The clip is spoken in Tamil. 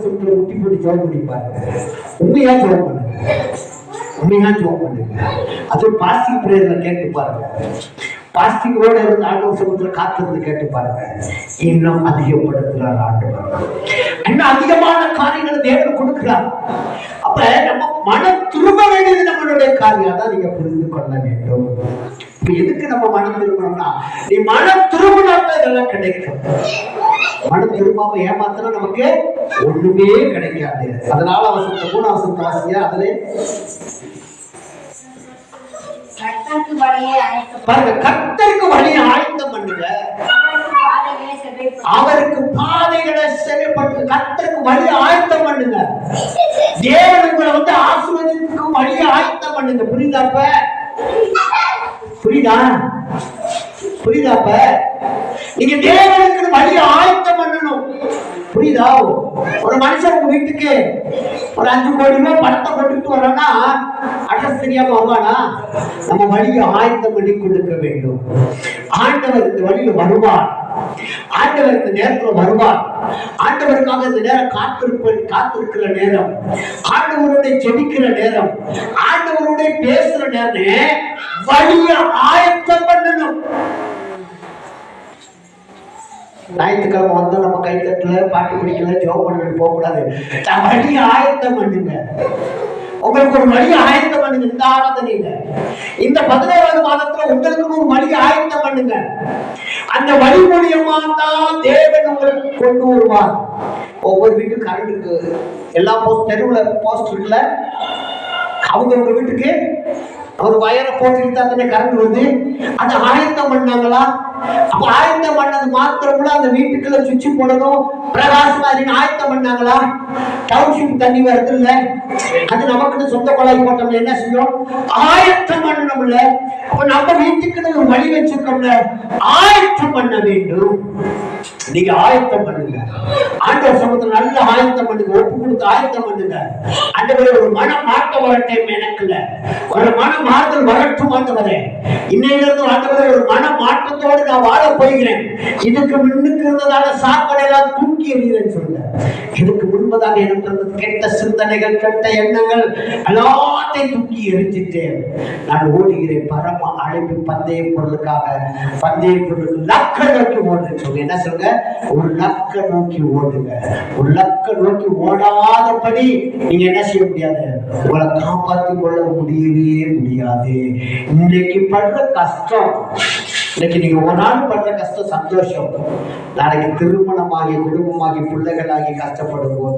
சொல்லிட்டு முட்டி போட்டு ஜோம் பண்ணிப்பாரு. உண்மையா ஜோம் பண்ணுங்க, உண்மையா ஜோம் பண்ணுங்க. அது பாஸ்டிங் பிரேயர்ல கேட்டு பாருங்க. பாஸ்டிங்கோட இருந்து ஆண்டவர் சமூகத்துல காத்திருந்து கேட்டு பாருங்க. இன்னும் அதிகப்படுத்துறார் ஆண்டவர். இன்னும் அதிகமான காரியங்களை தேவன் கொடுக்கிறார். அப்ப நம்ம மனம் திரும்ப வேண்டியது நம்மளுடைய காரியம். அதான் நீங்க புரிந்து கொள்ள வேண்டும். இப்ப எதுக்கு நம்ம மனம் திரும்பணும்னா, நீ மனம் திரும்பினாத்தான் இதெல்லாம் கிடைக்கும். மனம் திரும்பாம ஏமாத்தினா நமக்கு ஒண்ணுமே கிடைக்காது. அதனால அவசரத்தை கூட அவசரத்தை வாசியா அதுல பாருங்க, கர்த்தருக்கு வழியை ஆயத்தம் பண்ணுங்க, அவருக்கு பாதைகளை செவிப்பட்டு கர்த்தருக்கு வழியை ஆயத்தம் பண்ணுங்க. தேவன் உங்களை வந்து ஆசீர்வாதத்துக்கு வழியை ஆயத்தம் பண்ணுங்க. புரியுதாப்ப? புரியுதா? புரியுதாப்ப? நீங்க தேவனுக்கு வழியை ஆயத்தம் பண்ணணும். புரியுதா? ஒரு மனுஷன் உங்க வீட்டுக்கு ஒரு 5 கோடி ரூபாய் பணத்தை கொண்டுட்டு வரோம்னா அட்ரஸ் தெரியாம வருவானா? நம்ம வழியை ஆயத்தம் பண்ணி கொடுக்க வேண்டும். ஆண்டவர் இந்த வழியில வருவார். ஆண்டவர் இந்த நேரத்தில் வருவார். ஆண்டவருக்காக இந்த நேரம் காத்திருக்கிற நேரம், ஆண்டவருடைய ஜெபிக்கிற நேரம், ஆண்டவருடைய பேசுற நேரம் வழியை ஆயத்தம் பண்ணணும். ஞாயிற்றுக்கிழமை வந்தோம், நம்ம கை தட்டல, பாட்டு பிடிக்கல, ஜோப் பண்ண போக கூடாது. வழியை ஆயத்தம் பண்ணுங்க. உங்களுக்கு ஒரு வழியை ஆயத்தம் பண்ணுங்க. இந்த ஆராதனையில இந்த 11வது மாதத்துல உங்களுக்கு ஒரு வழியை ஆயத்தம் பண்ணுங்க. அந்த வழி மூலியமா தான் தேவன் உங்களுக்கு கொண்டு வருவார். ஒவ்வொரு வீட்டு கரண்ட் இருக்கு, எல்லா தெருவுல போஸ்ட் இருக்குல்ல, அவங்க வீட்டுக்கு ஒரு வயரை போட்டுட்டு தான் கரண்ட் வருது. அதை ஆயத்தம் பண்ணாங்களா? அப்ப ஆயத்தம் பண்ணது மாத்திரம்ல அந்த வீட்டுக்குள்ள சுவிட்ச் போடணும், பிரகாசமா ஆயத்தம் பண்ணாங்களா? டவுன்ஷிப் தண்ணி வருது இல்ல, அது நமக்குன்னு சொந்த குழாய் போட்டோம்ல, என்ன செய்யும்? ஆயத்தம் பண்ணணும்ல. அப்ப நம்ம வீட்டுக்குன்னு ஒரு வழி வச்சிருக்கோம்ல, ஆயத்தம் பண்ண வேண்டும். நீங்க ஆயத்தம் பண்ணுங்க. ஆண்டவர் சமூகத்துல நல்ல ஆயத்தம் பண்ணுங்க, ஒப்பு கொடுத்து ஆயத்தம் பண்ணுங்க. ஆண்டவரே, ஒரு மனம் மாற்ற வரட்டும், எனக்குல ஒரு மனம் மாறுதல் வரட்டும். ஆண்டவரே, இன்னையிலிருந்து ஆண்டவரே ஒரு மன மாற்றத்தோடு நான் வாழ போகிறேன். இதுக்கு முன்னுக்கு இருந்ததால சாக்கடையெல்லாம் தூக்கி எறிகிறேன்னு சொல்லுங்க. இதுக்கு முன்பதாக எனக்கு இருந்த கெட்ட சிந்தனைகள், கெட்ட எண்ணங்கள் எல்லாத்தையும் தூக்கி எரிஞ்சிட்டு நான் ஓடுகிறேன் பரம அழைப்பு பந்தய பொருளுக்காக. பந்தய பொருளுக்கு லக்க நோக்கி ஓடுன்னு சொல்லுங்க. என்ன சொல்லுங்க? ஒரு லக்க நோக்கி ஓடுங்க. ஒரு லக்க நோக்கி ஓடாதபடி நீங்க என்ன செய்ய முடியாது, உங்களை காப்பாற்றிக் கொள்ள முடியவே முடியாது. இன்னைக்கு படுற கஷ்டம், இன்னைக்கு நீங்க ஒரு நாள் படுற கஷ்டம் சந்தோஷம். நாளைக்கு திருமணமாகி குடும்பமாகி பிள்ளைகளாகி கஷ்டப்படும் போது